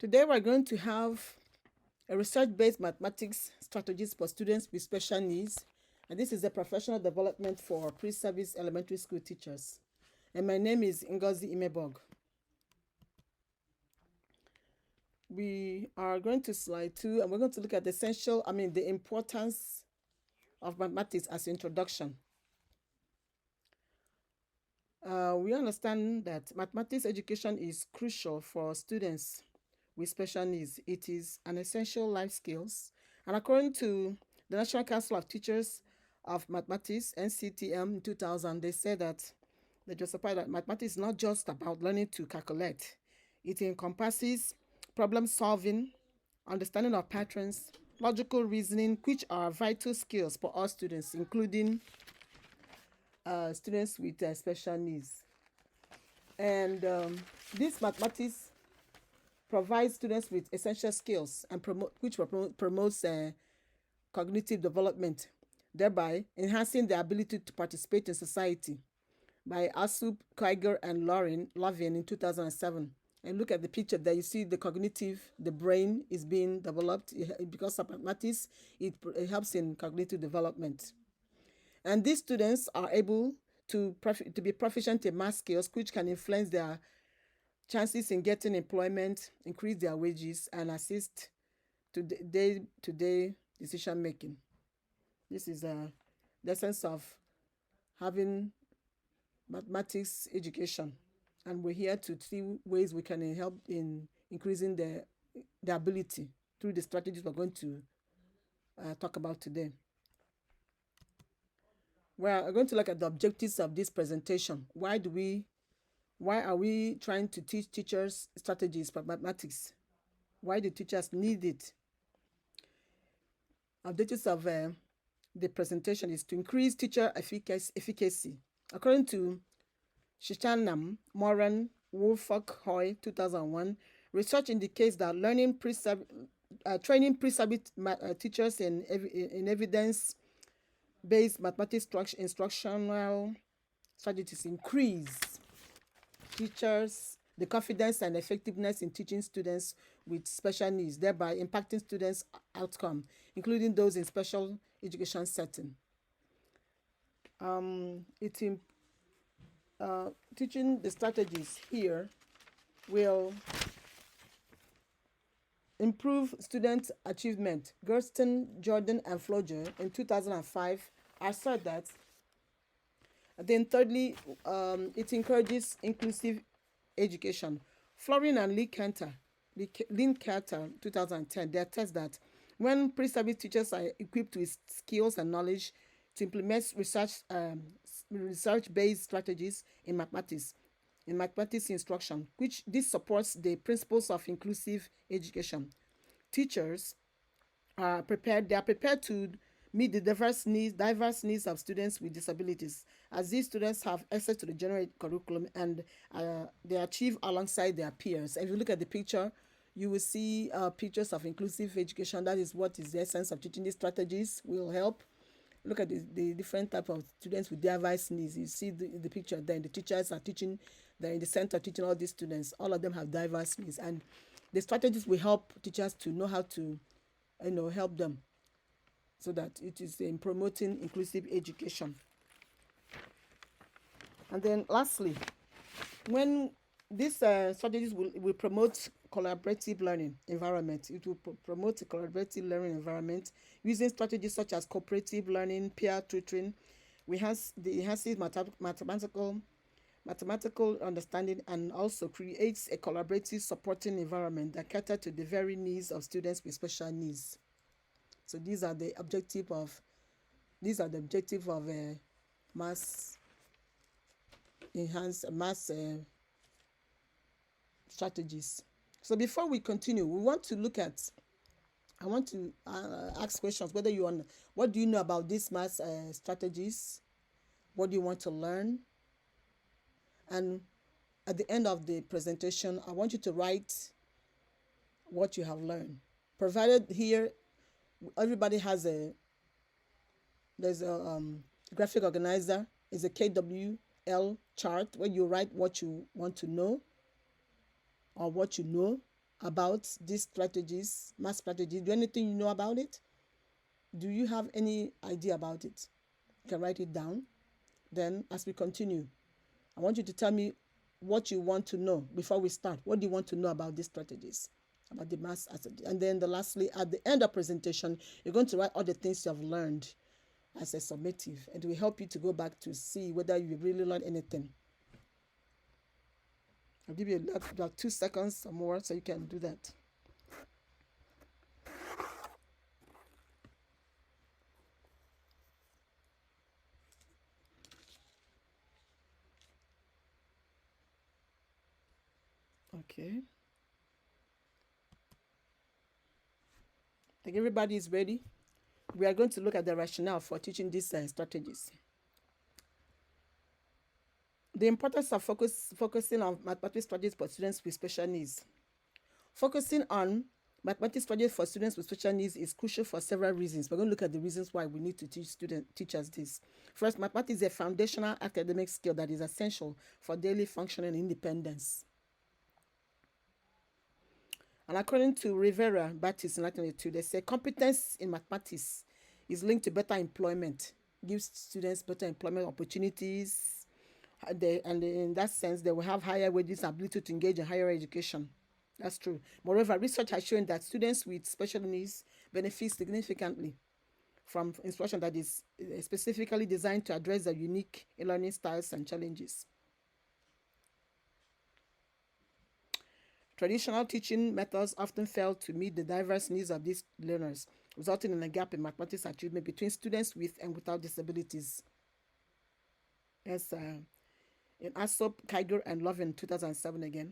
Today we're going to have a research-based mathematics strategies for students with special needs. And this is a professional development for pre-service elementary school teachers. And my name is Ngozi Imebog. We are going to slide 2 and we're going to look at the importance of mathematics as introduction. We understand that mathematics education is crucial for students with special needs. It is an essential life skills. And according to the National Council of Teachers of Mathematics, NCTM, in 2000, they said that they justify that mathematics is not just about learning to calculate. It encompasses problem solving, understanding of patterns, logical reasoning, which are vital skills for all students, including students with special needs. And this mathematics provides students with essential skills and promotes cognitive development, thereby enhancing their ability to participate in society. By Asup, Kiger, and Lovin in 2007. And look at the picture there. You see the brain is being developed because of mathematics. It helps in cognitive development. And these students are able to be proficient in math skills, which can influence their chances in getting employment, increase their wages, and assist to day-to-day decision making. This is the essence of having mathematics education, and we're here to see ways we can help in increasing the ability through the strategies we're going to talk about today. We're going to look at the objectives of this presentation. Why are we trying to teach teachers strategies for mathematics? Why do teachers need it? Objectives of the presentation is to increase teacher efficacy. According to Shichanam, Moran, Woolfolk, Hoy, 2001, research indicates that training pre-service teachers in evidence-based mathematics instructional strategies increase teachers the confidence and effectiveness in teaching students with special needs, thereby impacting students' outcome, including those in special education setting. Teaching the strategies here will improve student achievement. Gersten, Jordan, and Floger in 2005 assert that. Then thirdly, it encourages inclusive education. Florin and Lynn Carter, 2010, they attest that when pre-service teachers are equipped with skills and knowledge to implement research-based strategies in mathematics instruction, which this supports the principles of inclusive education. Teachers are prepared to meet the diverse needs of students with disabilities, as these students have access to the general curriculum and they achieve alongside their peers. If you look at the picture, you will see pictures of inclusive education. That is what is the essence of teaching these strategies will help. Look at the different type of students with diverse needs. You see the picture there. The teachers are teaching, they're in the center teaching all these students. All of them have diverse needs. And the strategies will help teachers to know how to help them, so that it is in promoting inclusive education. And then lastly, when these strategies will promote collaborative learning environment. It will promote a collaborative learning environment using strategies such as cooperative learning, peer tutoring. Enhances mathematical understanding, and also creates a collaborative supporting environment that caters to the very needs of students with special needs. So these are the objective of mass strategies. So before we continue, I want to ask questions. What do you know about these math strategies? What do you want to learn? And at the end of the presentation, I want you to write what you have learned. Provided here, everybody has there's a graphic organizer. Is a KWL chart where you write what you want to know or what you know about these strategies, math strategies? Do anything you know about it? Do you have any idea about it? You can write it down. Then, as we continue, I want you to tell me what you want to know before we start. What do you want to know about these strategies, about the math? And then, lastly, at the end of presentation, you're going to write all the things you have learned as a summative, and it will help you to go back to see whether you really learned anything. I'll give you about 2 seconds or more so you can do that. Okay. I think everybody is ready. We are going to look at the rationale for teaching these strategies. The importance of focusing on mathematics strategies for students with special needs. Focusing on mathematics strategies for students with special needs is crucial for several reasons. We're going to look at the reasons why we need to teach teachers this. First, mathematics is a foundational academic skill that is essential for daily functioning and independence. And according to Rivera Baptist in 1982, they say competence in mathematics is linked to better employment, gives students better employment opportunities, and in that sense, they will have higher wages, ability to engage in higher education. That's true. Moreover, research has shown that students with special needs benefit significantly from instruction that is specifically designed to address their unique learning styles and challenges. Traditional teaching methods often fail to meet the diverse needs of these learners, resulting in a gap in mathematics achievement between students with and without disabilities. As in Asop, Kiger, and Love in 2007 again.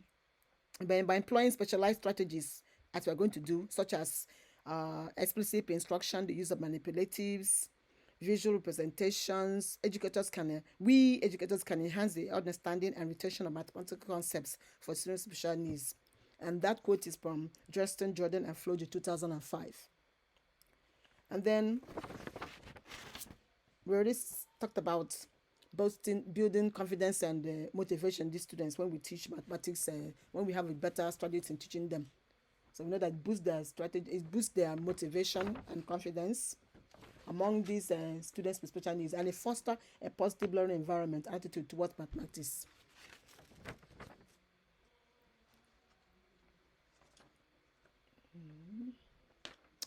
By employing specialized strategies, as we're going to do, such as explicit instruction, the use of manipulatives, visual representations, educators can enhance the understanding and retention of mathematical concepts for students with special needs. And that quote is from Justin, Jordan, and Floji, 2005. And then we already talked about building confidence and motivation in these students when we teach mathematics, when we have a better strategy in teaching them. So we know that it boosts their motivation and confidence among these students with special needs, and it fosters a positive learning environment attitude towards mathematics.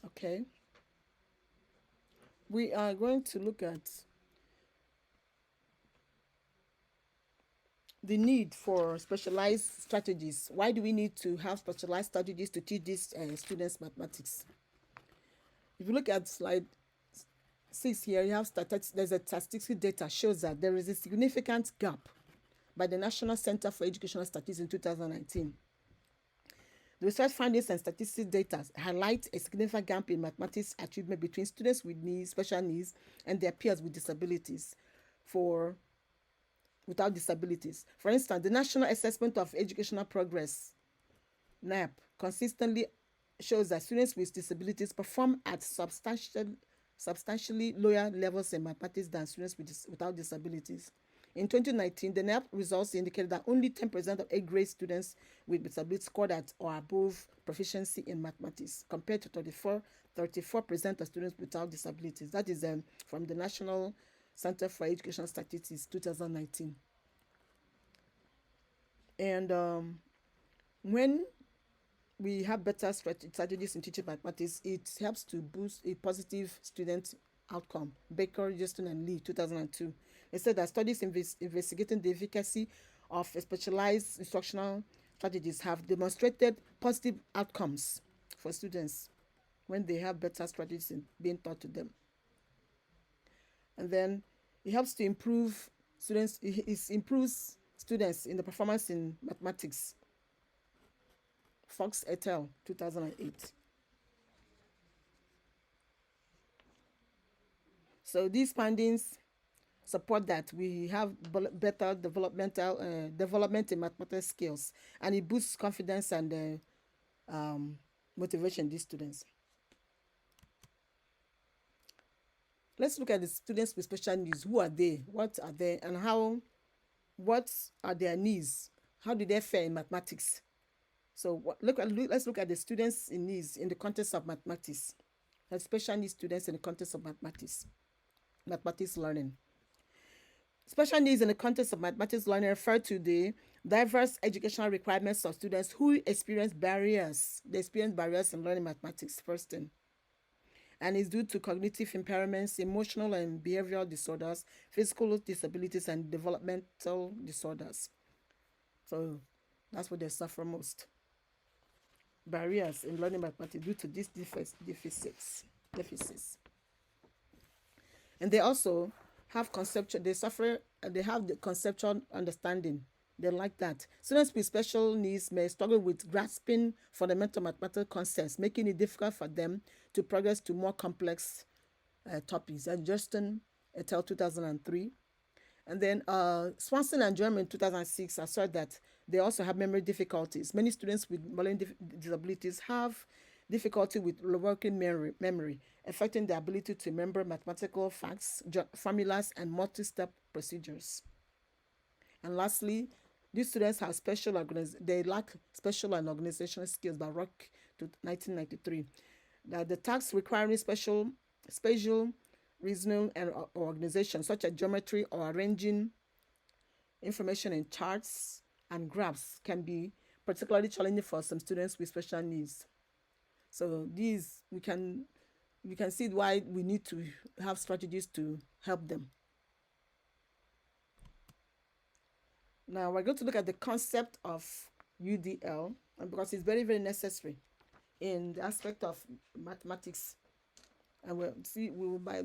Okay. We are going to look at the need for specialized strategies. Why do we need to have specialized strategies to teach these students mathematics? If you look at slide 6 here, you have there's a statistical data shows that there is a significant gap by the National Center for Educational Statistics in 2019. The research findings and statistics data highlight a significant gap in mathematics achievement between students with special needs and their peers with disabilities without disabilities. For instance, the National Assessment of Educational Progress, NAP, consistently shows that students with disabilities perform at substantially lower levels in mathematics than students without disabilities. In 2019, the NAP results indicated that only 10% of 8th grade students with disabilities scored at or above proficiency in mathematics, compared to 34% of students without disabilities. That is from the National Center for Education Statistics, 2019. And when we have better strategies in teaching mathematics, it helps to boost a positive student outcome. Baker, Justin, and Lee, 2002. They said that studies investigating the efficacy of specialized instructional strategies have demonstrated positive outcomes for students when they have better strategies being taught to them. And then it helps to improve students, it improves students in the performance in mathematics. Fox et al., 2008. So these findings support that we have better development in mathematical skills, and it boosts confidence and motivation in these students. Let's look at the students with special needs. Who are they? What are they? And what are their needs? How do they fare in mathematics? So let's look at the students in needs in the context of mathematics, the special needs students in the context of mathematics learning. Special needs in the context of mathematics learning refer to the diverse educational requirements of students who experience barriers. They experience barriers in learning mathematics first thing, and is due to cognitive impairments, emotional and behavioral disorders, physical disabilities, and developmental disorders. So that's what they suffer most. Barriers in learning mathematics due to these deficits. And they also have they have the conceptual understanding. They like that. Students with special needs may struggle with grasping fundamental mathematical concepts, making it difficult for them to progress to more complex topics. And Justin et al. 2003. And then Swanson and German in 2006 assert that they also have memory difficulties. Many students with learning disabilities have difficulty with working memory, affecting their ability to remember mathematical facts, formulas, and multi-step procedures. And lastly, these students have they lack special and organizational skills by Rock to 1993. The tasks requiring spatial reasoning and organization, such as geometry or arranging information in charts and graphs, can be particularly challenging for some students with special needs. So these we can see why we need to have strategies to help them. Now we're going to look at the concept of UDL, because it's very, very necessary in the aspect of mathematics. And we'll see. By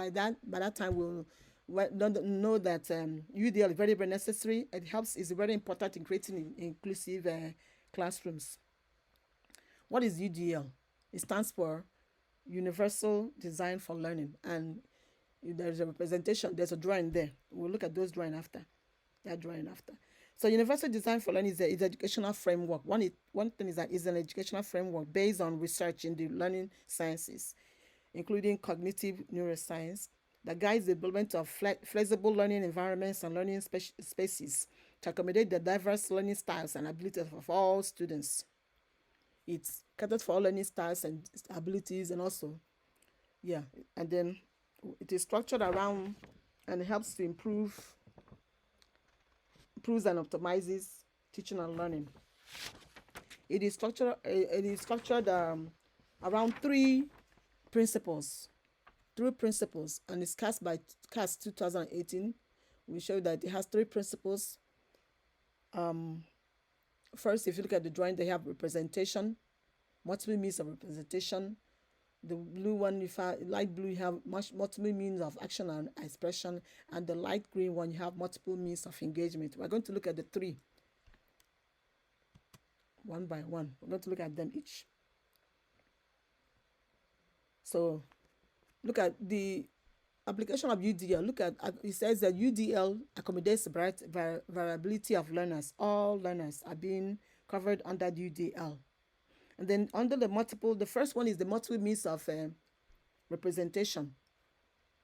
that time we'll know that UDL is very, very necessary. It is very important in creating inclusive classrooms. What is UDL? It stands for Universal Design for Learning, and there's a representation. There's a drawing there. We'll look at those drawing after. That drawing after. So Universal Design for Learning is an educational framework. One thing is that it's an educational framework based on research in the learning sciences, including cognitive neuroscience, that guides the development of flexible learning environments and learning spaces to accommodate the diverse learning styles and abilities of all students. It's catered for all learning styles and abilities, and also, and then it is structured around and helps to improves and optimizes teaching and learning. It is structured around three principles, and it's cast 2018. We show that it has three principles. First, if you look at the drawing, they have representation, multiple means of representation. The blue one, light blue, you have multiple means of action and expression, and the light green one, you have multiple means of engagement. We're going to look at the three one by one. We're going to look at them each. So look at the application of UDL. Look at it says that UDL accommodates variability of learners. All learners are being covered under the UDL. And then under the first one is the multiple means of representation.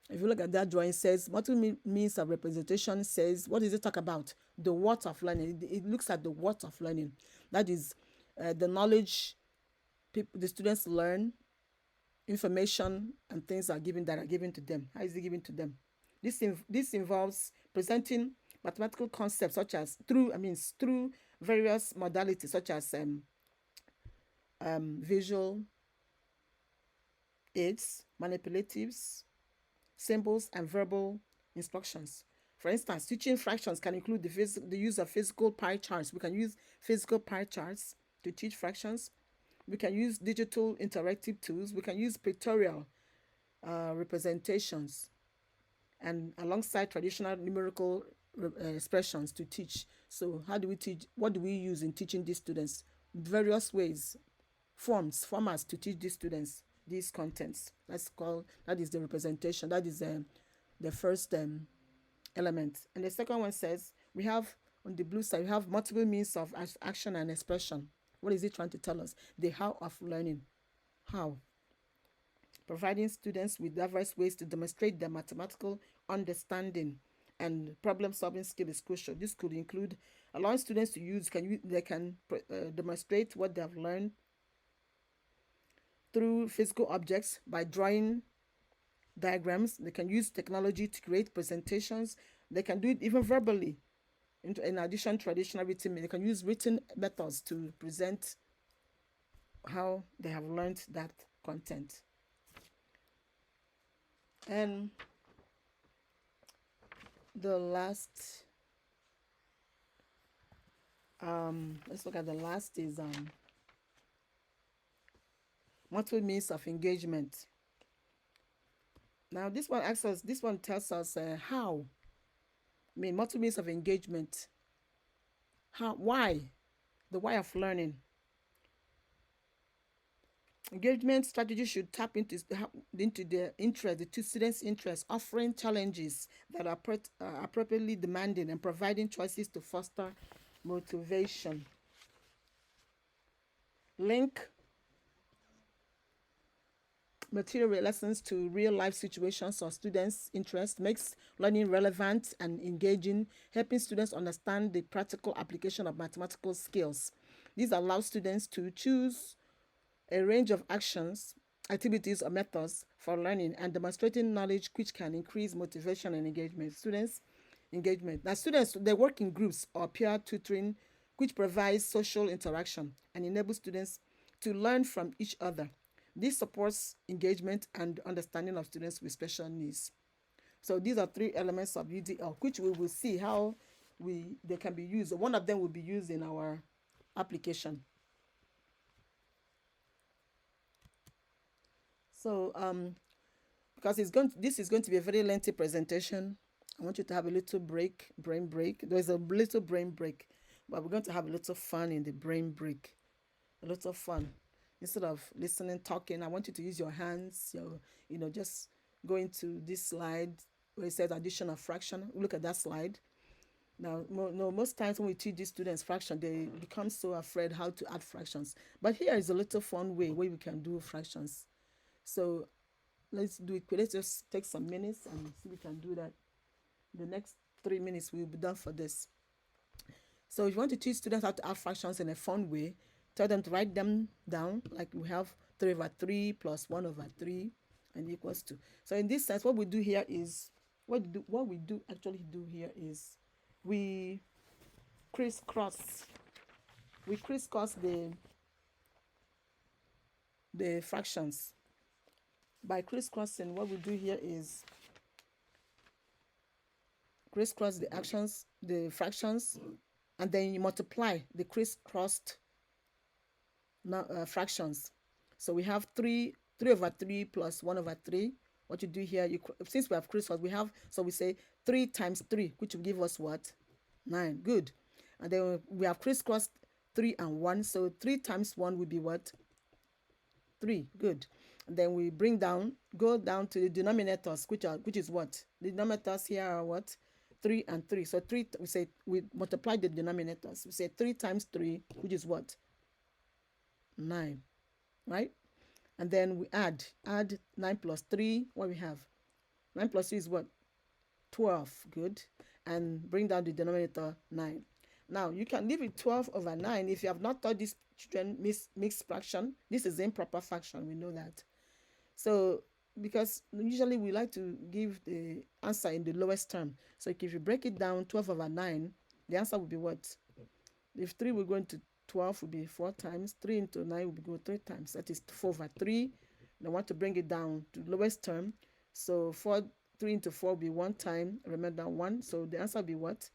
If you look at that drawing, it says multiple means of representation. Says, what does it talk about? The what of learning. It looks at the what of learning. That is the knowledge the students learn, information and things that are given to them. How is it given to them? This involves presenting mathematical concepts such as through various modalities such as visual aids, manipulatives, symbols, and verbal instructions. For instance, teaching fractions can include the use of physical pie charts. We can use physical pie charts to teach fractions. We can use digital interactive tools. We can use pictorial representations, and alongside traditional numerical expressions to teach. So how do we teach? What do we use in teaching these students? Various ways, formats to teach these students these contents. That is the representation. That is the first element. And the second one says we have on the blue side, we have multiple means of action and expression. What is it trying to tell us? The how of learning. How? Providing students with diverse ways to demonstrate their mathematical understanding and problem-solving skill is crucial. This could include allowing students to use, they can demonstrate what they have learned through physical objects by drawing diagrams. They can use technology to create presentations. They can do it even verbally. In addition to traditional written, they can use written methods to present how they have learned that content. And the last, let's look at the last is multiple means of engagement. Now this one tells us how. I mean, multiple means of engagement. Why? The why of learning. Engagement strategy should tap into the interest, the two students' interests, offering challenges that are appropriately demanding and providing choices to foster motivation. Link material lessons to real-life situations or students' interests makes learning relevant and engaging, helping students understand the practical application of mathematical skills. This allows students to choose a range of actions, activities, or methods for learning and demonstrating knowledge which can increase motivation and engagement. Students' engagement. Now, students, they work in groups or peer tutoring, which provides social interaction and enables students to learn from each other. This supports engagement and understanding of students with special needs. So these are three elements of UDL, which we will see how they can be used. One of them will be used in our application. So because this is going to be a very lengthy presentation, I want you to have a little brain break. There's a little brain break, but we're going to have a little fun in the brain break. A little fun. Instead of listening, talking, I want you to use your hands, just go into this slide where it says addition of fraction. Look at that slide. Now, most times when we teach these students fraction, they become so afraid how to add fractions. But here is a little fun way where we can do fractions. So let's do it. Let's just take some minutes and see if we can do that. The next 3 minutes we'll be done for this. So if you want to teach students how to add fractions in a fun way, tell them to write them down, like we have 3/3 plus 1/3 and equals 2. So in this sense, what we do here is, what we do actually do here is we crisscross the fractions. By crisscrossing, what we do here is crisscross the fractions, and then you multiply the crisscrossed fractions. So we have 3/3 plus 1/3. What you do here, since we have crisscross, we say 3 times 3, which will give us what? 9. Good. And then we have crisscrossed 3 and 1. So 3 times 1 will be what? 3. Good. And then we go down to the denominators, which is what? The denominators here are what? 3 and 3. So we multiply the denominators. We say 3 times 3, which is what? 9, right? And then we add 9 plus 3. What we have? 9 plus 3 is what? 12. Good. And bring down the denominator 9. Now you can leave it 12/9 if you have not taught these children mixed fraction. This is improper fraction. We know that. So because usually we like to give the answer in the lowest term. So if you break it down 12/9, the answer will be what? If 3 will go into 12 will be 4 times. 3 into 9 will go 3 times. That is 4/3. I want to bring it down to the lowest term. So 3 into 4 will be 1 time. Remember 1. So the answer will be what?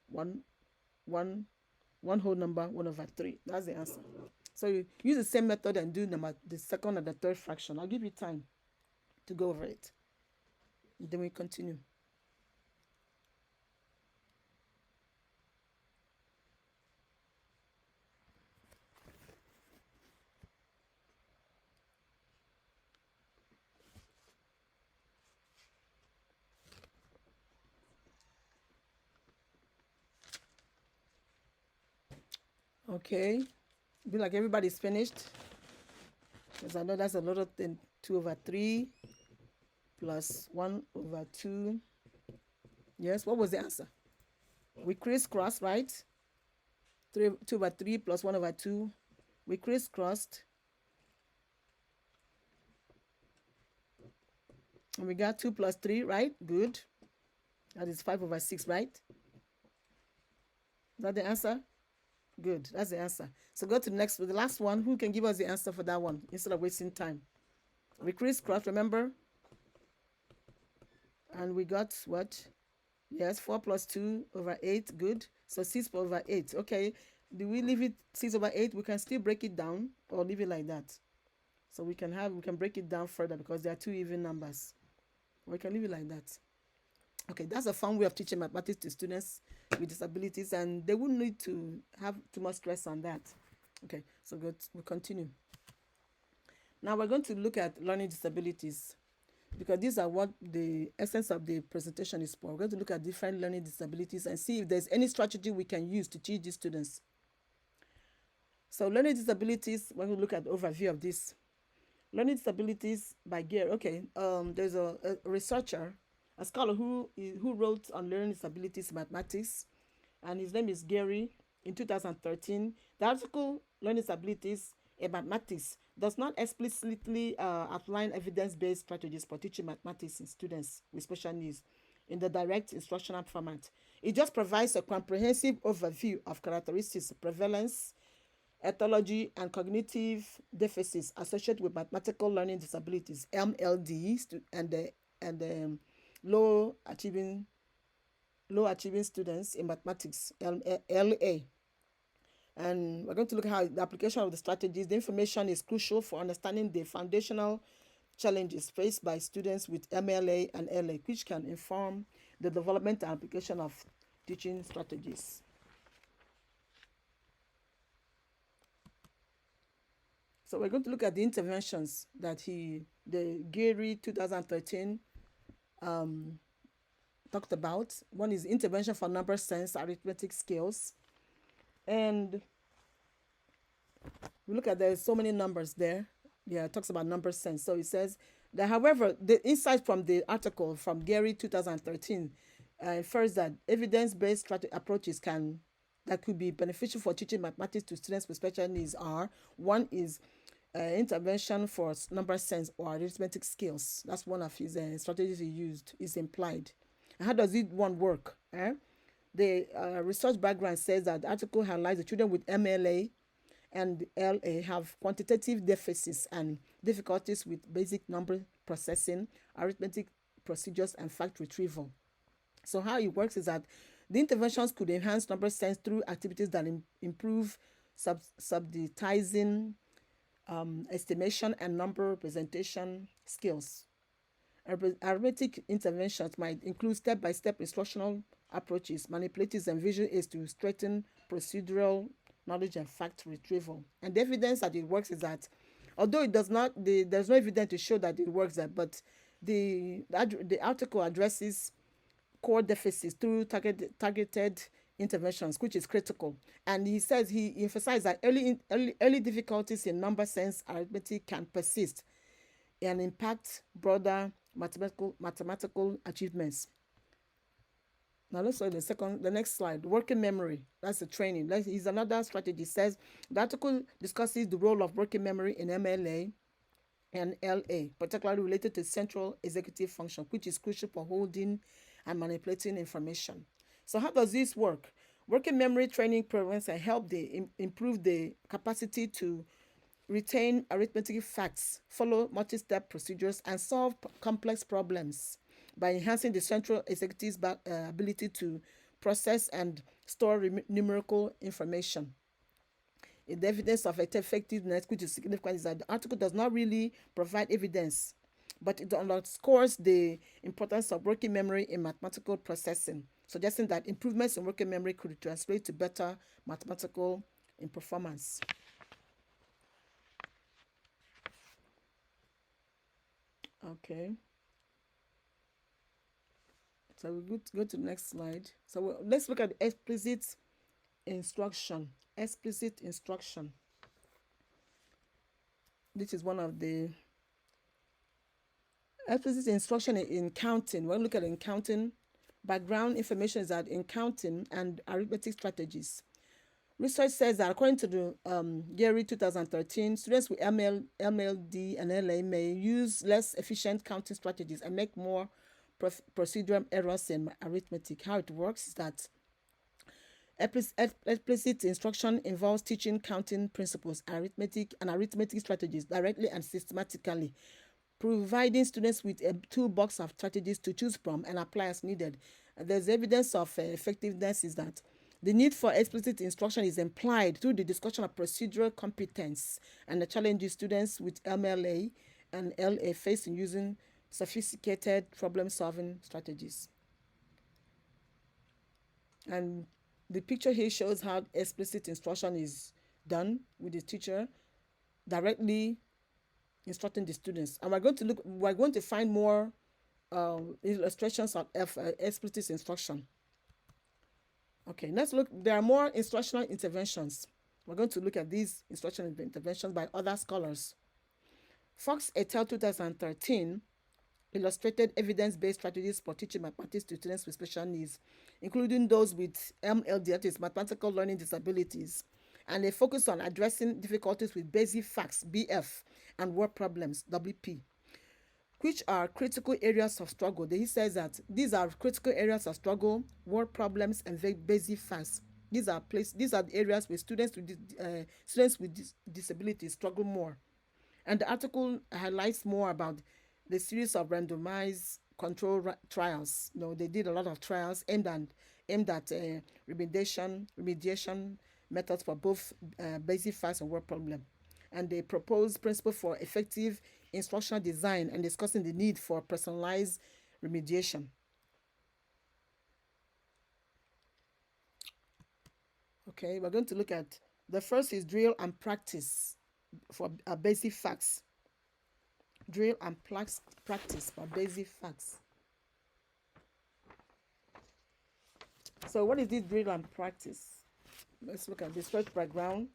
1 whole number, 1/3. That's the answer. So you use the same method and do the second and the third fraction. I'll give you time to go over it. And then we continue. Okay. Be like everybody's finished. Because I know that's a lot of thing. 2/3 plus 1/2. Yes, what was the answer? We crisscross, right? 2/3 plus 1/2. We crisscrossed. And we got 2 plus 3, right? Good. That is 5/6, right? Is that the answer? Good. That's the answer. So go to the next, the last one. Who can give us the answer for that one instead of wasting time? We crisscross, remember? And we got what? Yes, 4 plus 2/8. Good. So 6/8. Okay. Do we leave it 6/8? We can still break it down or leave it like that. So we can break it down further because there are two even numbers. We can leave it like that. Okay, that's a fun way of teaching mathematics to students with disabilities, and they wouldn't need to have too much stress on that. Okay, so good. We'll continue. Now we're going to look at learning disabilities because these are what the essence of the presentation is for. We're going to look at different learning disabilities and see if there's any strategy we can use to teach these students. So learning disabilities, we're going to look at the overview of this. Learning disabilities by Gary. Okay, there's a researcher, a scholar who wrote on learning disabilities in mathematics, and his name is Gary. In 2013, the article "Learning Disabilities in Mathematics" does not explicitly outline evidence-based strategies for teaching mathematics in students with special needs in the direct instructional format. It just provides a comprehensive overview of characteristics, prevalence, ethology, and cognitive deficits associated with mathematical learning disabilities (MLD) and low achieving students in mathematics (LA). And we're going to look at how the application of the strategies. The information is crucial for understanding the foundational challenges faced by students with MLA and LA, which can inform the development and application of teaching strategies. So we're going to look at the interventions that the Gary 2013 talked about. One is intervention for number sense, arithmetic skills. And we look at there's so many numbers there. Yeah, it talks about number sense. So it says that, however, the insight from the article from Gary 2013 infers that evidence-based approaches that could be beneficial for teaching mathematics to students with special needs are: one is intervention for number sense or arithmetic skills. That's one of his strategies he used, is implied. And how does it one work? The research background says that the article highlights the children with MLA and LA have quantitative deficits and difficulties with basic number processing, arithmetic procedures, and fact retrieval. So how it works is that the interventions could enhance number sense through activities that improve subditizing, estimation, and number representation skills. Arithmetic interventions might include step-by-step instructional approaches, manipulatives, and visual aids to strengthen procedural knowledge and fact retrieval. And the evidence that it works is that, although it does not, there's no evidence to show that it works, but the article addresses core deficits through targeted interventions, which is critical. And he says, he emphasized that early difficulties in number sense arithmetic can persist and impact broader mathematical achievements. Now let's look at the next slide. Working memory. That's the training. That is another strategy. It says the article discusses the role of working memory in MLA and LA, particularly related to central executive function, which is crucial for holding and manipulating information. So how does this work? Working memory training programs help improve the capacity to retain arithmetic facts, follow multi-step procedures, and solve complex problems by enhancing the central executive's ability to process and store numerical information. The evidence of effectiveness, which is significant, is that the article does not really provide evidence, but it underscores the importance of working memory in mathematical processing, suggesting that improvements in working memory could translate to better mathematical performance. Okay. So we'll go to the next slide. So let's look at explicit instruction. Explicit instruction. This is one of the explicit instruction in counting. We'll look at in counting background information is that in counting and arithmetic strategies. Research says that according to the GERI 2013, students with MLD and LA may use less efficient counting strategies and make more procedural errors in arithmetic. How it works is that explicit instruction involves teaching counting principles, arithmetic and arithmetic strategies directly and systematically, providing students with a toolbox of strategies to choose from and apply as needed. There's evidence of effectiveness is that the need for explicit instruction is implied through the discussion of procedural competence and the challenges students with MLA and LA face in using sophisticated problem-solving strategies. And the picture here shows how explicit instruction is done with the teacher directly instructing the students. And we're going to find more illustrations of explicit instruction. Okay, let's look. There are more instructional interventions. We're going to look at these instructional interventions by other scholars. Fox et al. 2013 illustrated evidence-based strategies for teaching mathematics to students with special needs, including those with MLD, that is mathematical learning disabilities, and they focus on addressing difficulties with basic facts, BF, and word problems, WP, which are critical areas of struggle. He says that these are critical areas of struggle, word problems, and basic facts. These are the areas where students with disabilities struggle more. And the article highlights more about the series of randomized control trials. They did a lot of trials aimed at remediation methods for both basic facts and word problem. And they proposed principles for effective instructional design and discussing the need for personalized remediation. Okay, we're going to look at the first is drill and practice for basic facts. Drill and practice for basic facts. So what is this drill and practice? Let's look at the research background.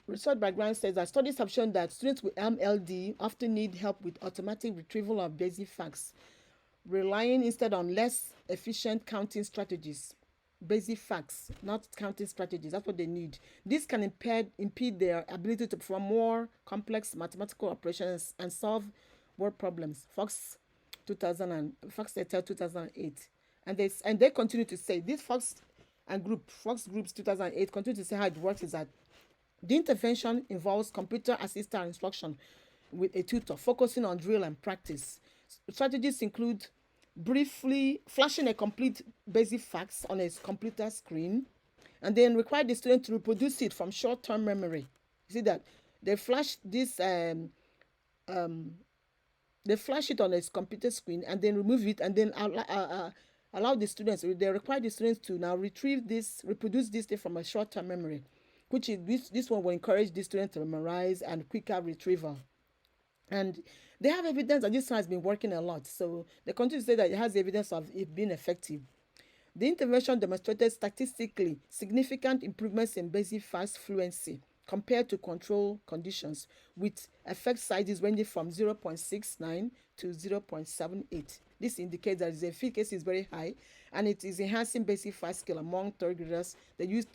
Research background says that studies have shown that students with MLD often need help with automatic retrieval of basic facts, relying instead on less efficient counting strategies. Basic facts, not counting strategies. That's what they need. This can impede their ability to perform more complex mathematical operations and solve word problems. Fox et al. 2008. And they continue to say, this Fox Groups 2008 continue to say how it works is that the intervention involves computer assisted instruction with a tutor, focusing on drill and practice. Strategies include briefly flashing a complete basic facts on a computer screen, and then require the student to reproduce it from short-term memory. You see that they flash this they flash it on a computer screen and then remove it, and then allow the students. They require the students to now reproduce this thing from a short-term memory, which is this one will encourage the students to memorize and quicker retrieval. And they have evidence that this has been working a lot. So they continue to say that it has evidence of it being effective. The intervention demonstrated statistically significant improvements in basic facts fluency compared to control conditions, with effect sizes ranging from 0.69 to 0.78. This indicates that the efficacy is very high, and it is enhancing basic facts skill among third graders. They use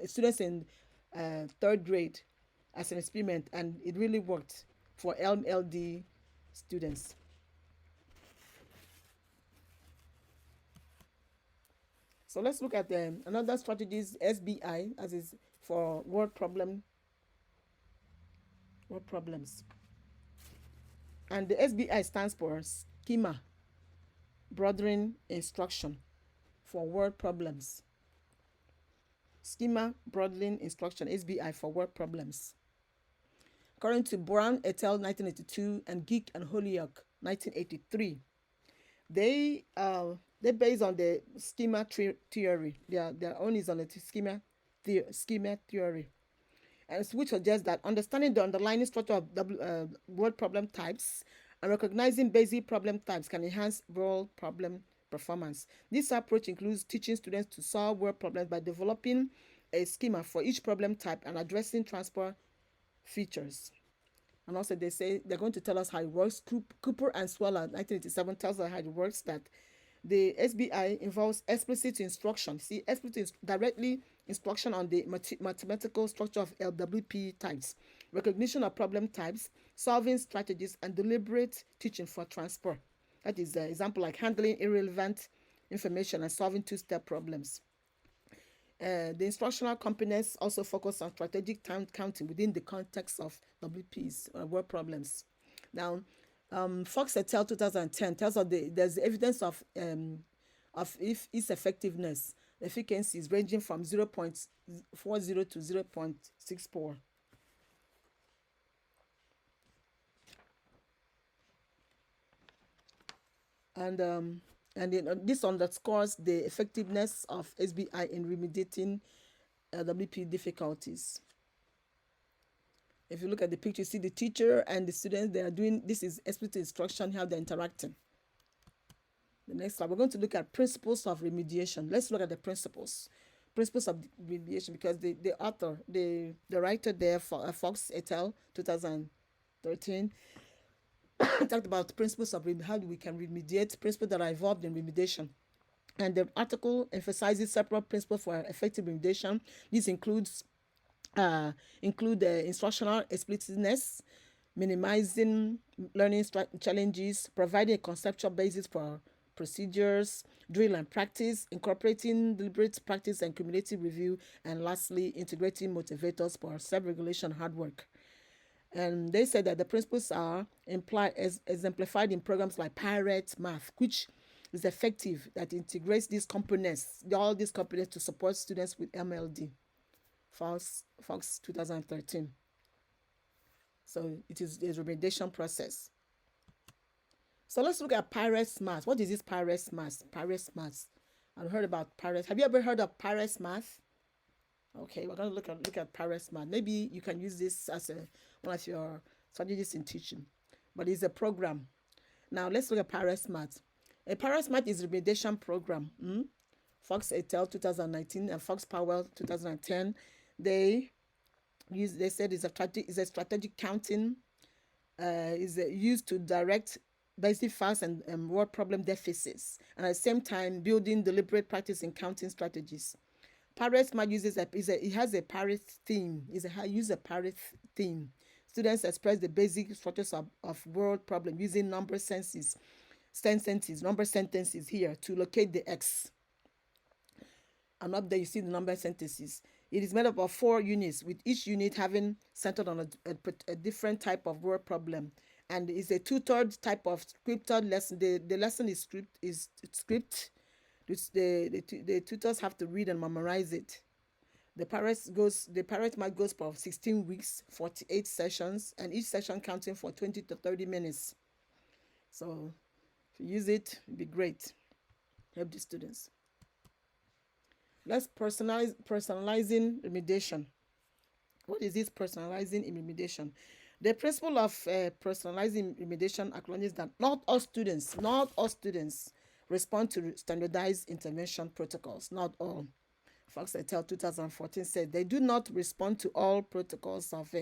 students in third grade as an experiment, and it really worked for MLD students. So let's look at another strategies, SBI, as is for word problems. And the SBI stands for Schema Broadening Instruction for Word Problems. Schema Broadening Instruction, SBI, for word problems. According to Brown et al. 1982 and Geek and Holyoke 1983, they based on the schema theory. Their own is on the schema theory, and which suggests that understanding the underlying structure of word problem types and recognizing basic problem types can enhance overall problem performance. This approach includes teaching students to solve word problems by developing a schema for each problem type and addressing transport features. And also they say they're going to tell us how it works. Cooper and Sweller, 1987, tells us how it works, that the SBI involves explicit instruction. See, directly instruction on the mathematical structure of LWP types, recognition of problem types, solving strategies, and deliberate teaching for transport. That is an example like handling irrelevant information and solving two-step problems. The instructional components also focus on strategic time counting within the context of WPs, word problems. Now, Fox et al. 2010 tells us there's evidence of its effectiveness. Efficiency is ranging from 0.40 to 0.64. And this underscores the effectiveness of SBI in remediating WP difficulties. If you look at the picture, you see the teacher and the students, they are doing, this is explicit instruction, how they're interacting. The next slide, we're going to look at principles of remediation. Let's look at the principles of remediation, because the author, the writer there, Fox et al. 2013, talked about principles of how we can remediate, principles that are involved in remediation. And the article emphasizes several principles for effective remediation. These include instructional explicitness, minimizing learning challenges, providing a conceptual basis for procedures, drill and practice, incorporating deliberate practice and cumulative review, and lastly, integrating motivators for self-regulation hard work. And they said that the principles are exemplified in programs like Pirate Math, which is effective, that integrates these components, all these components to support students with MLD. Fox 2013. So it is a remediation process. So let's look at Pirate Math. What is this Pirate Math? Pirate Math. I've heard about Pirate. Have you ever heard of Pirate Math? Okay, we're going to look at Pirate Math. Maybe you can use this as one of your strategies in teaching, but it's a program. Now let's look at Pirate Math. A Pirate Math is a remediation program. Fox et al. 2019 and Fox Powell 2010. They said it's a strategic counting, is used to direct basic facts and word problem deficits, and at the same time building deliberate practice in counting strategies. Pirate Math uses it has a Pirate theme. Use a Pirate theme. Students express the basic structures of word problem using number sentences here to locate the X. And up there you see the number sentences. It is made up of 4 units, with each unit having centered on a different type of word problem, and is a tutored type of scripted lesson. The lesson is script. The tutors have to read and memorize it. The Pirate Math goes for 16 weeks, 48 sessions, and each session counting for 20 to 30 minutes. So if you use it, it'd be great. Help the students. Let's personalizing remediation. What is this personalizing in remediation? The principle of personalizing remediation acknowledges that not all students respond to standardized intervention protocols. Not all. Fox et al. 2014 said they do not respond to all protocols of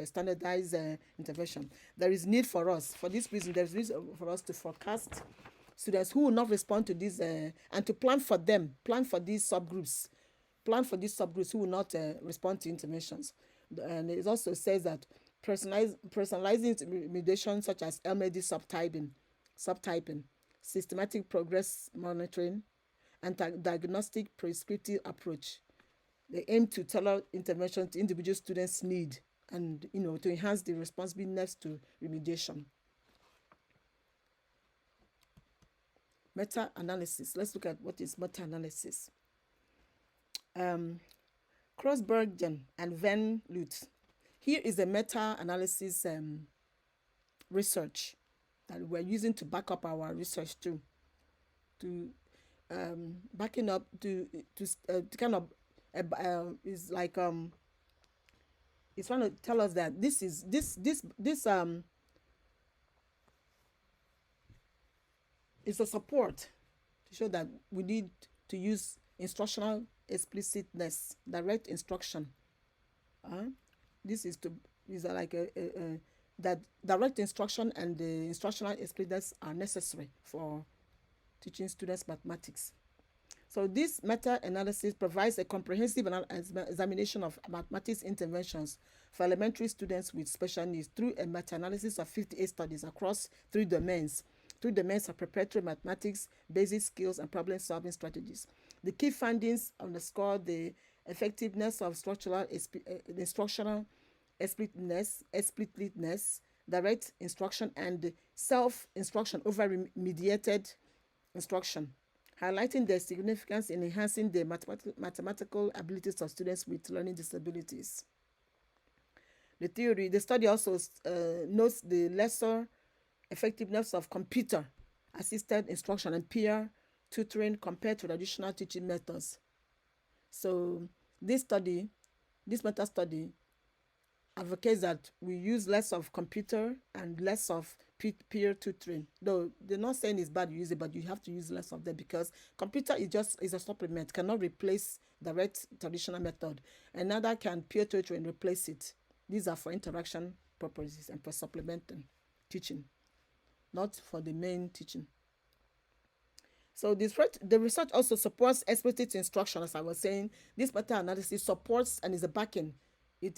standardized intervention. There is need for us. For this reason, there is need for us to forecast students who will not respond to this and to plan for them, plan for these subgroups who will not respond to interventions. And it also says that personalizing remediation such as LMD subtyping, systematic progress monitoring, and diagnostic prescriptive approach. They aim to tailor intervention to individual students' need and to enhance the responsiveness to remediation. Meta-analysis. Let's look at what is meta-analysis. Krosbergen and Van Lute. Here is a meta-analysis research that we're using to back up our research too. Backing up to kind of is like it's trying to tell us that this is a support to show that we need to use instructional explicitness, direct instruction. This is to is like that direct instruction and the instructional explicitness are necessary for teaching students mathematics. So this meta-analysis provides a comprehensive examination of mathematics interventions for elementary students with special needs through a meta-analysis of 58 studies across three domains. Three domains are preparatory mathematics, basic skills, and problem-solving strategies. The key findings underscore the effectiveness of instructional explicitness, direct instruction, and self-instruction over mediated instruction, highlighting their significance in enhancing the mathematical abilities of students with learning disabilities. The study also notes the lesser effectiveness of computer-assisted instruction and peer tutoring compared to traditional teaching methods. So this meta-study advocates that we use less of computer and less of peer tutoring. Though they're not saying it's bad you use it, but you have to use less of them because computer is a supplement, cannot replace direct traditional method, and neither can peer tutoring replace it. These are for interaction purposes and for supplementing teaching, not for the main teaching. So the research also supports explicit instruction. As I was saying, this meta-analysis supports and is a backing. It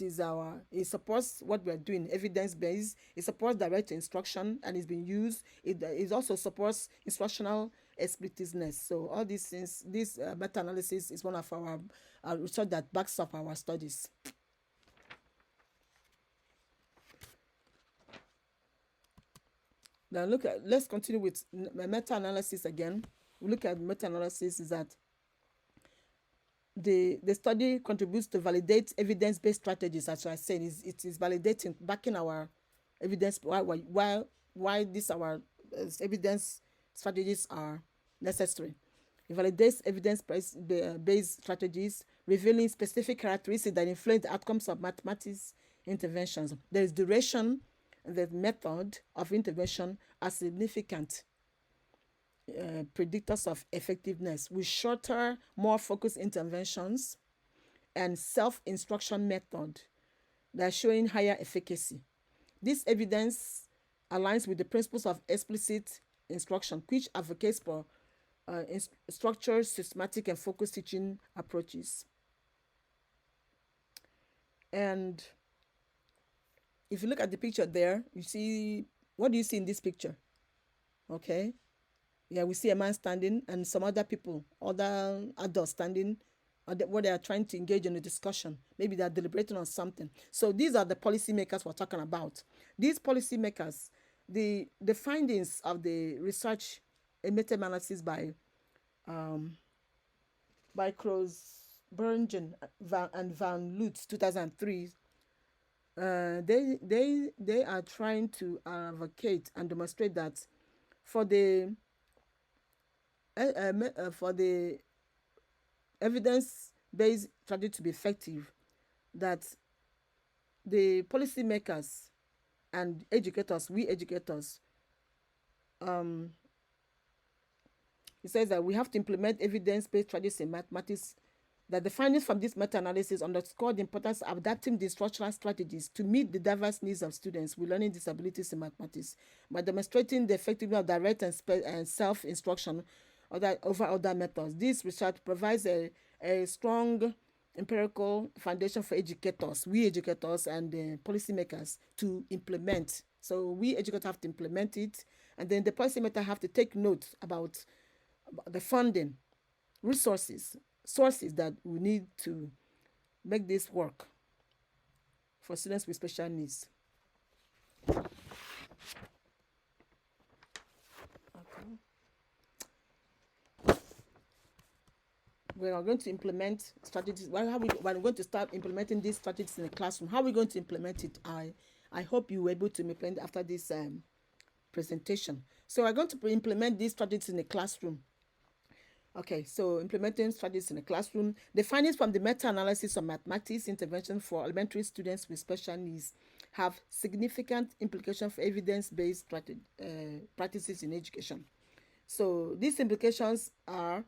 supports what we're doing, evidence-based. It supports direct instruction and is being used. It also supports instructional explicitness. So all these things, this meta-analysis is one of our research that backs up our studies. Now let's continue with meta-analysis again. We look at meta-analysis is that the study contributes to validate evidence-based strategies. As I said, it is validating, backing our evidence why these our evidence strategies are necessary. It validates evidence-based strategies, revealing specific characteristics that influence the outcomes of mathematics interventions. There is duration and the method of intervention are significant predictors of effectiveness, with shorter, more focused interventions and self-instruction method that are showing higher efficacy. This evidence aligns with the principles of explicit instruction, which advocates for structured, systematic, and focused teaching approaches. And if you look at the picture there, you see, what do you see in this picture? Okay. Yeah, we see a man standing and some other people, other adults standing, where they are trying to engage in a discussion. Maybe they are deliberating on something. So these are the policymakers we're talking about. These policymakers, the findings of the research, a meta-analysis by Kroes-Bergen and Van Lutz, 2003, they are trying to advocate and demonstrate that for the evidence-based strategy to be effective, that the policymakers and educators, we educators, it says that we have to implement evidence-based strategies in mathematics, that the findings from this meta-analysis underscore the importance of adapting the instructional strategies to meet the diverse needs of students with learning disabilities in mathematics by demonstrating the effectiveness of direct and self-instruction over other methods. This research provides a strong empirical foundation for educators, we educators and policymakers to implement. So we educators have to implement it, and then the policymakers have to take note about the funding, resources, sources that we need to make this work for students with special needs. We are going to implement strategies. We're going to start implementing these strategies in the classroom. How are we going to implement it? I hope you were able to implement after this presentation. So we're going to implement these strategies in the classroom. Okay, so implementing strategies in the classroom. The findings from the meta-analysis of mathematics intervention for elementary students with special needs have significant implications for evidence-based practices in education. So these implications are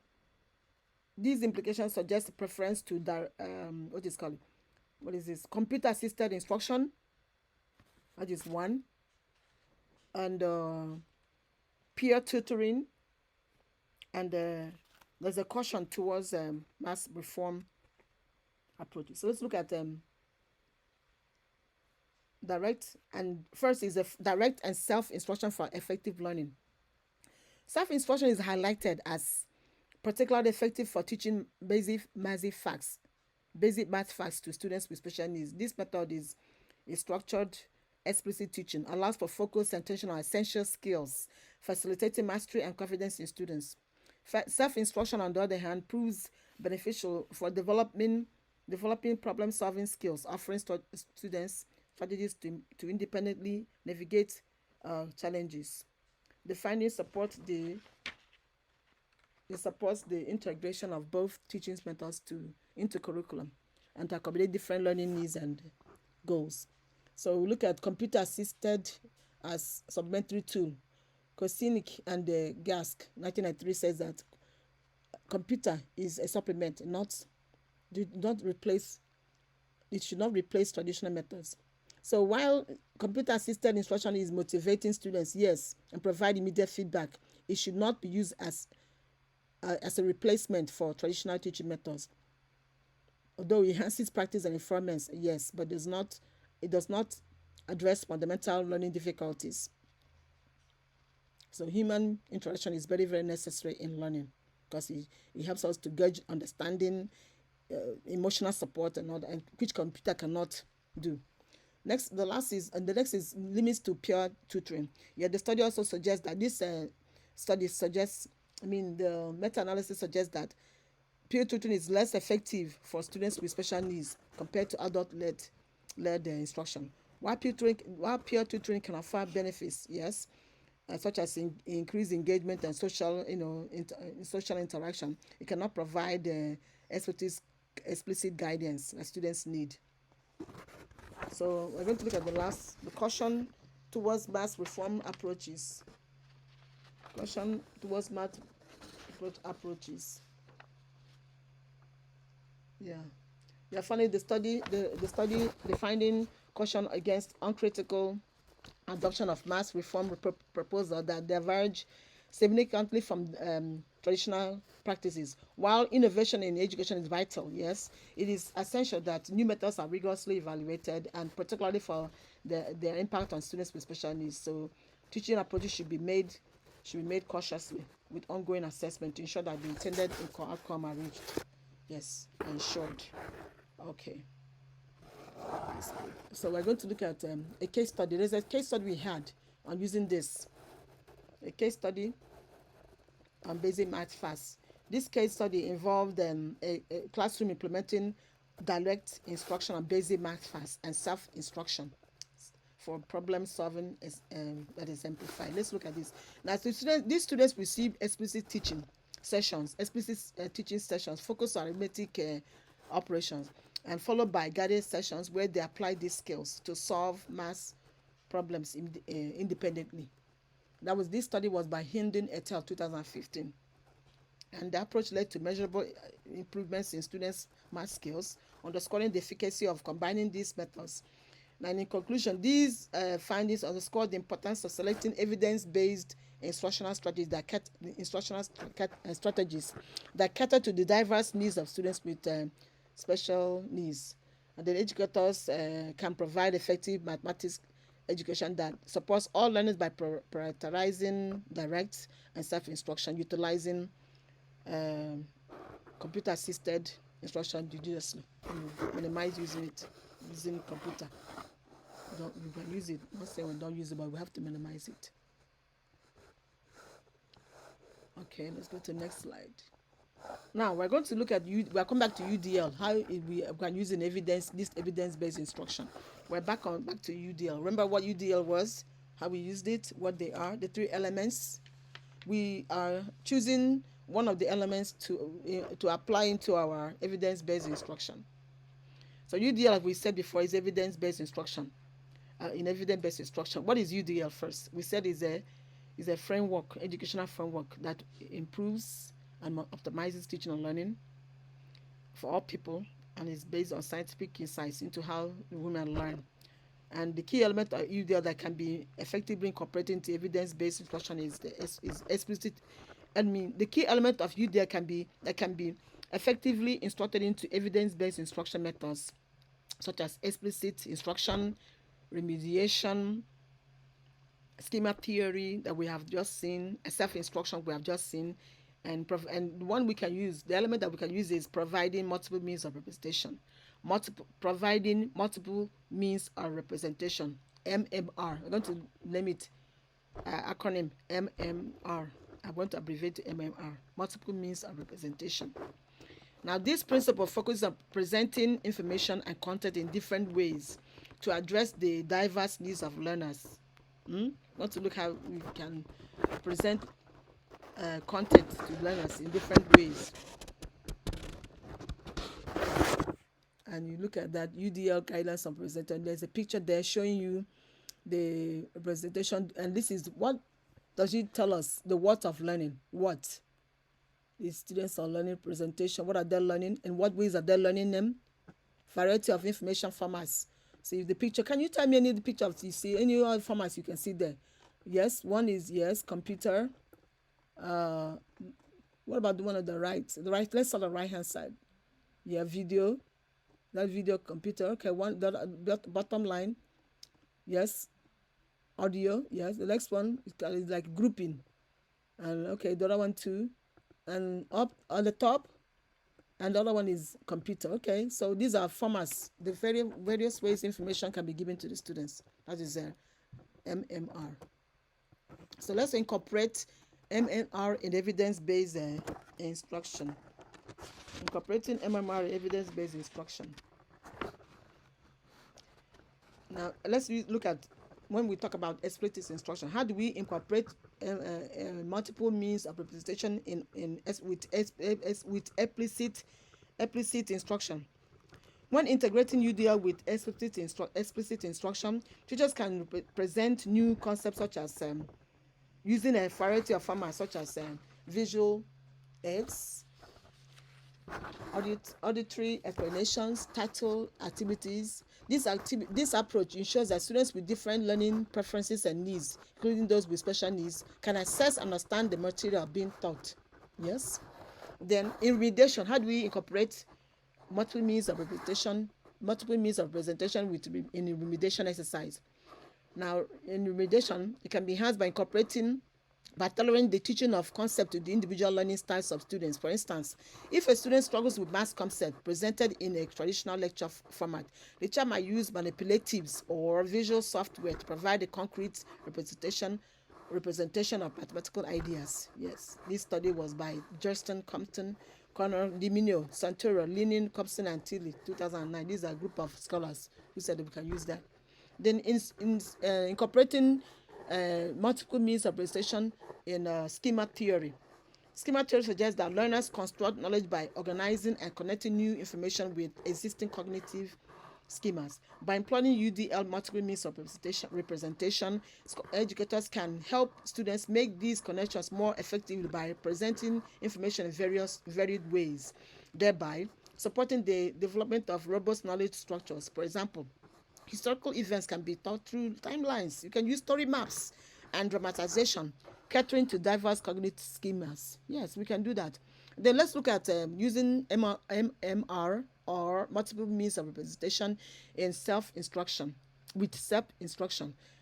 These implications suggest a preference to what is called, what is this, computer assisted instruction. That is one. And peer tutoring, and there's a caution towards mass reform approaches. So let's look at direct, and first is direct and self instruction for effective learning. Self instruction is highlighted as particularly effective for teaching basic math facts to students with special needs. This method is a structured, explicit teaching, allows for focus and attention on essential skills, facilitating mastery and confidence in students. Self instruction, on the other hand, proves beneficial for developing problem solving skills, offering students strategies to independently navigate challenges. The findings support it supports the integration of both teaching methods into curriculum and to accommodate different learning needs and goals. So we look at computer assisted as supplementary tool. Kosinik and Gask 1993 says that computer is a supplement, it should not replace traditional methods. So while computer assisted instruction is motivating students, yes, and provide immediate feedback, it should not be used as a replacement for traditional teaching methods. Although it enhances practice and informants, yes, but it does not address fundamental learning difficulties. So human interaction is very, very necessary in learning because it helps us to gauge understanding, emotional support, and all that, and which computer cannot do. The next is limits to peer tutoring. Yeah, the study also suggests that the meta-analysis suggests that peer tutoring is less effective for students with special needs compared to adult-led instruction. While peer tutoring can offer benefits, yes, such as increased engagement and social interaction, it cannot provide explicit guidance that students need. So we're going to look at the caution towards mass reform approaches. Caution towards math approaches. Yeah. Finally, the study finding caution against uncritical adoption of mass reform proposal that diverge significantly from traditional practices. While innovation in education is vital, yes, it is essential that new methods are rigorously evaluated, and particularly for their impact on students with special needs. So teaching approaches should be made cautiously with ongoing assessment to ensure that the intended outcome are reached. Yes, ensured. Okay. So we're going to look at a case study. There's a case study we had on using this. A case study on basic math fast. This case study involved a classroom implementing direct instruction on basic math fast and self-instruction for problem solving that is simplified. Let's look at this. Now, these students receive explicit teaching sessions focused on arithmetic operations, and followed by guided sessions where they apply these skills to solve math problems independently. This study was by Hindon et al. 2015. And the approach led to measurable improvements in students' math skills, underscoring the efficacy of combining these methods. And in conclusion, these findings underscore the importance of selecting evidence-based instructional strategies that cater to the diverse needs of students with special needs. And then educators can provide effective mathematics education that supports all learners by prioritizing direct and self-instruction, utilizing computer-assisted instruction judiciously. Minimize using computer. We can use it. I'm not saying we don't use it, but we have to minimize it. Okay, let's go to the next slide. Now we're going to look at we're coming back to UDL, how we can use this evidence-based instruction. We're back to UDL. Remember what UDL was, how we used it, what they are, the three elements. We are choosing one of the elements to apply into our evidence-based instruction. So UDL, like we said before, is evidence-based instruction. In evidence-based instruction, what is UDL first? We said is a framework, educational framework that improves and optimizes teaching and learning for all people, and is based on scientific insights into how women learn. And the key element of UDL that can be effectively incorporated into evidence-based instruction is explicit. I mean, the key element of UDL can be effectively instructed into evidence-based instruction methods, such as explicit instruction, remediation, schema theory that we have just seen, self-instruction we have just seen, and one we can use, the element that we can use is providing multiple means of representation. Providing multiple means of representation, MMR. I'm going to name it acronym MMR. I'm going to abbreviate to MMR, multiple means of representation. Now, this principle focuses on presenting information and content in different ways to address the diverse needs of learners. Want to look how we can present content to learners in different ways. And you look at that UDL guidelines on presentation. There's a picture there showing you the presentation, and this is what does it tell us? The what of learning. What the students are learning presentation. What are they learning? In what ways are they learning them? Variety of information formats. See the picture. Can you tell me any of the pictures you see? Any other formats you can see there? Yes, one is computer. What about the one on the right? The right. Let's start on the right hand side. Yeah, video. That video, computer. Okay, one the bottom line. Yes, audio. Yes, the next one is like grouping, and okay, the other one too, and up on the top, and the other one is computer. Okay, so these are formats, the various ways information can be given to the students. That is MMR. So let's incorporate MMR in evidence-based instruction. Incorporating MMR in evidence-based instruction. Now let's look at, when we talk about explicit instruction, how do we incorporate multiple means of representation with explicit instruction? When integrating UDL with explicit instruction, teachers can present new concepts such as using a variety of formats such as visual aids, auditory explanations, title activities. This approach ensures that students with different learning preferences and needs, including those with special needs, can access and understand the material being taught. Yes. Then in remediation, how do we incorporate multiple means of representation in a remediation exercise? Now, in remediation, it can be enhanced by tailoring the teaching of concept to the individual learning styles of students. For instance, if a student struggles with math concept presented in a traditional lecture format, the teacher might use manipulatives or visual software to provide a concrete representation of mathematical ideas. Yes, this study was by Justin Compton, Connor Dimino, Santoro, Lenin, Compson, and Tilly, 2009. These are a group of scholars who said that we can use that. Then incorporating multiple means of presentation in schema theory. Schema theory suggests that learners construct knowledge by organizing and connecting new information with existing cognitive schemas. By employing UDL multiple means of representation, educators can help students make these connections more effectively by presenting information in varied ways, thereby supporting the development of robust knowledge structures. For example, historical events can be taught through timelines. You can use story maps and dramatization, catering to diverse cognitive schemas. Yes, we can do that. Then let's look at using MMR or multiple means of representation in self-instruction.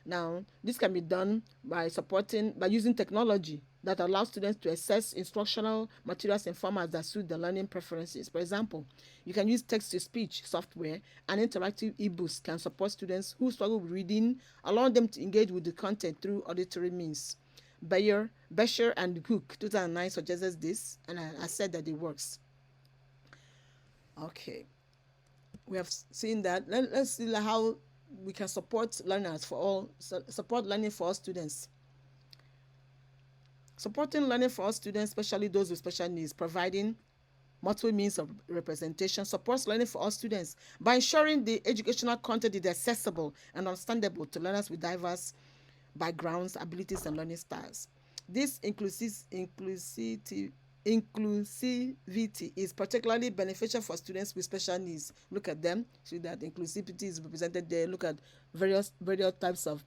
Now, this can be done by using technology that allows students to access instructional materials in formats that suit their learning preferences. For example, you can use text-to-speech software, and interactive ebooks can support students who struggle with reading, allowing them to engage with the content through auditory means. Besher and Cook, 2009, suggests this, and I said that it works. Okay, we have seen that. Let's see how we can support learning for all students. Supporting learning for all students, especially those with special needs, providing multiple means of representation supports learning for all students by ensuring the educational content is accessible and understandable to learners with diverse backgrounds, abilities, and learning styles. This inclusivity inclusivity is particularly beneficial for students with special needs. Look at them. See that inclusivity is represented there. Look at various types of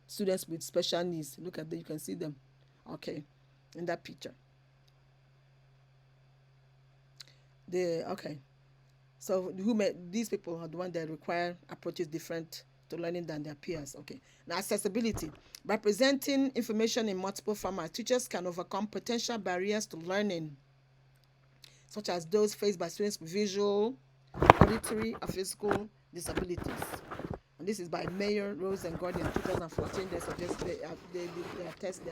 students with special needs. Look at them. You can see them. Okay, in that picture. Okay. So these people are the ones that require approaches different to learning than their peers. Okay. Now, accessibility. By presenting information in multiple formats, teachers can overcome potential barriers to learning, such as those faced by students with visual, auditory, or physical disabilities. And this is by Mayer, Rose, and Gordon in 2014. They suggest they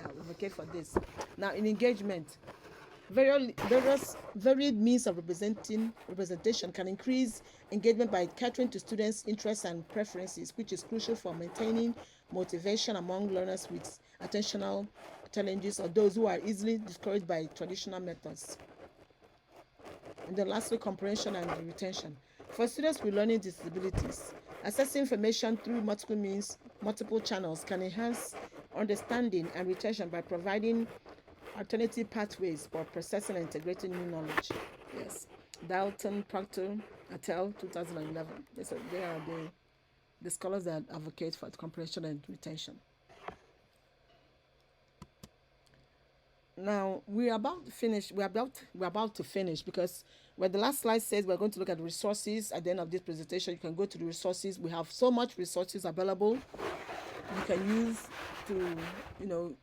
advocate for this. Now, in engagement, varied means of representation can increase engagement by catering to students' interests and preferences, which is crucial for maintaining motivation among learners with attentional challenges or those who are easily discouraged by traditional methods. And then lastly, comprehension and retention. For students with learning disabilities, accessing information through multiple channels can enhance understanding and retention by providing alternative pathways for processing and integrating new knowledge. Yes. Dalton, Proctor, Attell, 2011. They are the scholars that advocate for comprehension and retention. Now we're about to finish. We're about to finish because where the last slide says we're going to look at the resources at the end of this presentation. You can go to the resources. We have so much resources available. You can use to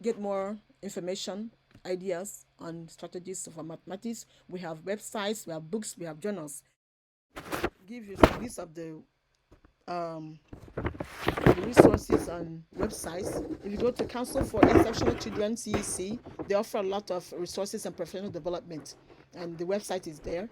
get more information, ideas on strategies for mathematics. We have websites, we have books, we have journals. Give you some list of the resources on websites. If you go to Council for Exceptional Children (CEC), they offer a lot of resources and professional development, and the website is there.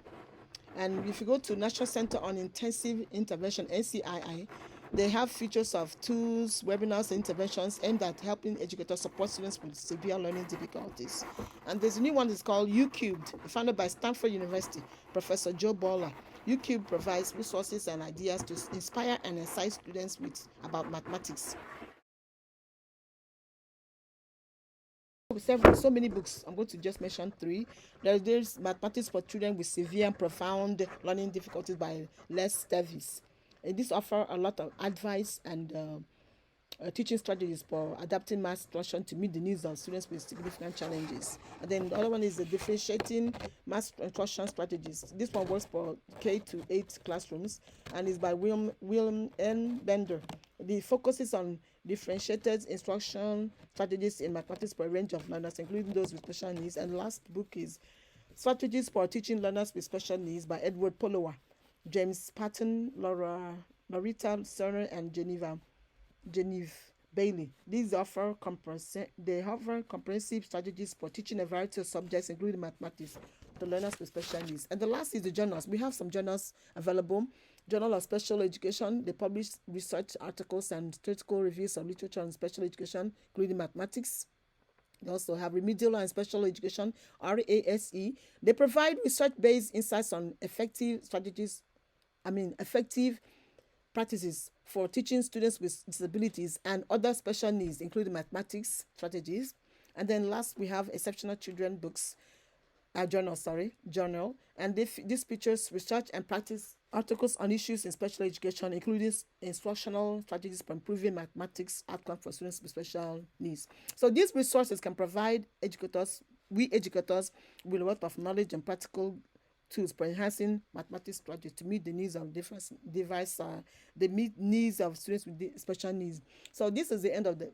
And if you go to National Center on Intensive Intervention (NCII), they have features of tools, webinars, and interventions aimed at helping educators support students with severe learning difficulties. And there's a new one that's called UCubed, founded by Stanford University, Professor Joe Boller. UCubed provides resources and ideas to inspire and excite students about mathematics. So many books. I'm going to just mention 3. There's Mathematics for Children with Severe and Profound Learning Difficulties by Les Davis. And this offers a lot of advice and teaching strategies for adapting math instruction to meet the needs of students with significant challenges. And then the other one is the differentiating math instruction strategies. This one works for K to 8 classrooms and is by William N. Bender. The focus is on differentiated instruction strategies in mathematics for a range of learners, including those with special needs. And the last book is Strategies for Teaching Learners with Special Needs by Edward Polowa, James Patton, Loretta Cerner, and Genevieve Bailey. These offer comprehensive strategies for teaching a variety of subjects, including mathematics, to learners with special needs. And the last is the journals. We have some journals available. Journal of Special Education. They publish research articles and critical reviews of literature on special education, including mathematics. They also have Remedial and Special Education, RASE. They provide research-based insights on effective practices for teaching students with disabilities and other special needs, including mathematics strategies. And then last, we have Exceptional Children books, journal. And this features research and practice articles on issues in special education, including instructional strategies for improving mathematics outcomes for students with special needs. So these resources can provide educators with a lot of knowledge and practical tools for enhancing mathematics strategy to meet the needs of needs of students with special needs. So this is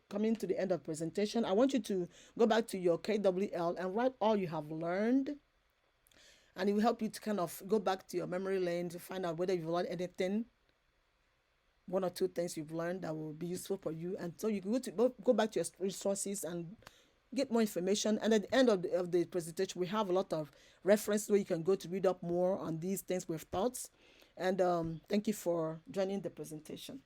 coming to the end of the presentation. I want you to go back to your KWL and write all you have learned, and it will help you to kind of go back to your memory lane to find out whether you've learned anything, 1 or 2 things you've learned that will be useful for you. And so you can go back to your resources and get more information. And at the end of the presentation, we have a lot of references where you can go to read up more on these things we've taught. And thank you for joining the presentation.